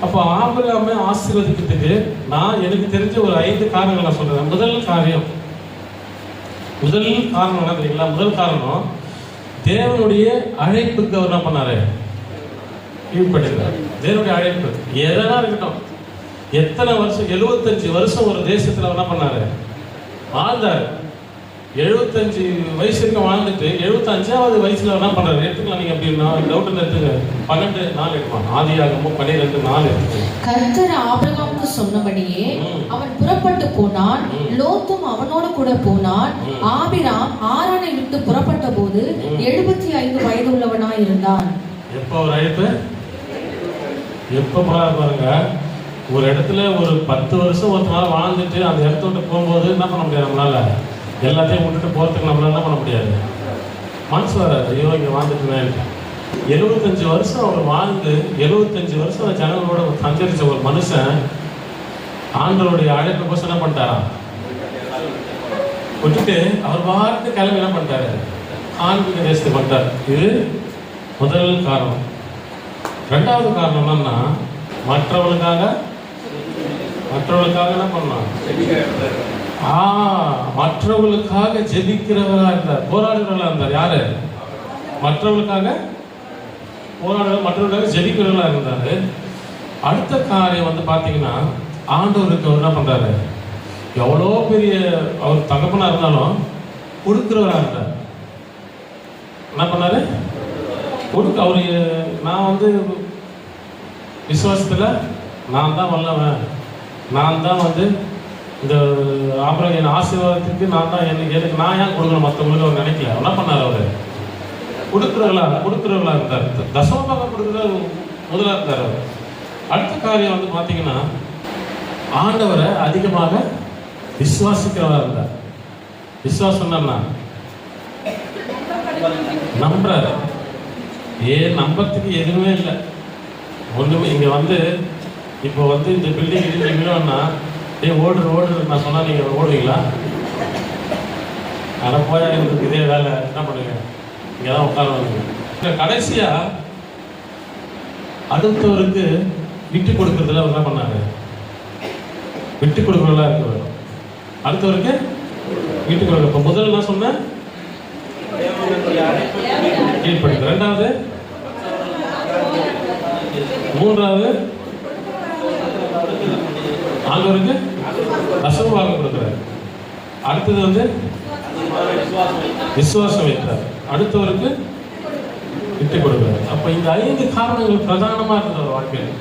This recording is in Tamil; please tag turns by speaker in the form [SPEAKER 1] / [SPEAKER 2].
[SPEAKER 1] அப்போ ஆபிரகாமை ஆசீர்வதிக்கிறதுக்கு நான் எனக்கு தெரிஞ்ச ஒரு 5 காரணங்கள் நான் சொல்றேன். முதல் காரணம் என்ன தெரியுங்களா? முதல் காரணம், தேவனுடைய அழைப்புக்கு அவர் என்ன பண்ணாரு? கீழ்ப்படிந்தார். தேவனுடைய அழைப்பு எதனா இருக்கட்டும், எத்தனை வருஷம், 75 வருஷம் ஒரு தேசத்துல என்ன பண்ணாரு? வாழ்ந்தாரு. 75 வயசு வரைக்கும் வாழ்ந்துட்டு 75வது வயசுல என்ன பண்றாரு? எடுத்துக்கலாம் நீங்க அப்படின்னா டவுட் எடுத்துங்க. 12:4 எடுப்பான். ஆதியாகமம் 12:4.
[SPEAKER 2] கர்த்தர் ஆபிரகாமுக்கு சொன்னபடியே அவன் புறப்பட்டு போனான், லோத்தும் அவனோடு கூட போனான். ஆபிராம் ஆரானை விட்டு புறப்பட்ட போது 75 வயது உள்ளவனாய் இருந்தான்.
[SPEAKER 1] எப்போ ஒரு அழைப்பு? எப்போ பாருங்க, ஒரு இடத்துல ஒரு 10 வருஷம் ஒரு நாள் வாழ்ந்துட்டு அந்த இடத்த விட்டு போகும்போது என்ன பண்ண முடியாது? நம்மளால எல்லாத்தையும் விட்டுட்டு போகிறதுக்கு நம்மளால என்ன பண்ண முடியாது? மனசு வராது. ஐயோ இங்கே வாழ்ந்துட்டு 75 வருஷம் அவர் வாழ்ந்து 75 வருஷம் அந்த ஜனங்களோட சஞ்சரித்த ஒரு மனுஷன் ஆண்டவருடைய அழைப்பு கோசம் என்ன பண்ணிட்டாராம்? விட்டுட்டு அவர் வாரத்து கிளம்பி என்ன பண்ணிட்டாரு? ஆன்மீக தேசத்துக்கு பண்ணிட்டார். இது முதல் காரணம். 2வது காரணம் என்னன்னா, மற்றவர்களுக்காக என்ன பண்ணான்? மற்றவர்களுக்காக ஜெபிக்கிறவரா இருந்தார், போராடுகிறவர்களா இருந்தார். யாரு? மற்றவர்களுக்காக மற்றவர்களுக்காக ஜெபிக்கிறவர்களா இருந்தாரு. அடுத்த காரியம் வந்து பாத்தீங்கன்னா, ஆண்டவருக்கு அவர் என்ன பண்றாரு? எவ்வளோ பெரிய அவர் தகப்பனா இருந்தாலும் கொடுக்கிறவரா இருந்தார். என்ன பண்ணாரு? அவரு நான் வந்து விசுவாசத்துல நான் தான் வல்லவன், நான் தான் வந்து இந்த அப்புறம் என் ஆசீர்வாதத்துக்கு நான் தான் எனக்கு நான் ஏன் கொடுக்கணும் மற்றவங்களுக்கு அவர் நினைக்கல. என்ன பண்ணார்? அவர் கொடுக்குறவர்களா இருந்தார். தசமபாகம் கொடுக்குறது முதலாக இருந்தார் அவர். அடுத்த காரியம் வந்து பார்த்தீங்கன்னா, ஆண்டவரை அதிகமாக விசுவாசிக்கிறவரா இருந்தார். விசுவாசம் என்னன்னா நம்புறாரு. நம்பத்துக்கு எதுவுமே இல்லை, ஒன்றுமே. இங்கே வந்து இப்போ வந்து இந்த பில்டிங் இடிஞ்சீங்கன்னா ஓடுற நான் சொன்னால் நீங்கள் ஓடுவீங்களா? ஆனால் போயா எங்களுக்கு இதே வேலை என்ன பண்ணுங்க, இங்கே தான் உட்கார. கடைசியாக அடுத்தவருக்கு விட்டு கொடுக்கறதுல என்ன பண்ணாரு? விட்டு கொடுக்குறதா இருக்கிறார். அடுத்தவருக்கு விட்டு கொடுக்குற. இப்போ முதல்ல நான் சொன்னேன் கீழ்ப்படுத்து. 2வது, 3வது ஆண்டவருக்கு தசமபாகம் கொடுக்கிறார். அடுத்தது வந்து விசுவாசம் வைக்கிறார். அடுத்தவருக்கு விட்டு கொடுக்கிறார். அப்ப இந்த 5 காரணங்கள் பிரதானமா இருந்தது வாழ்க்கையில்.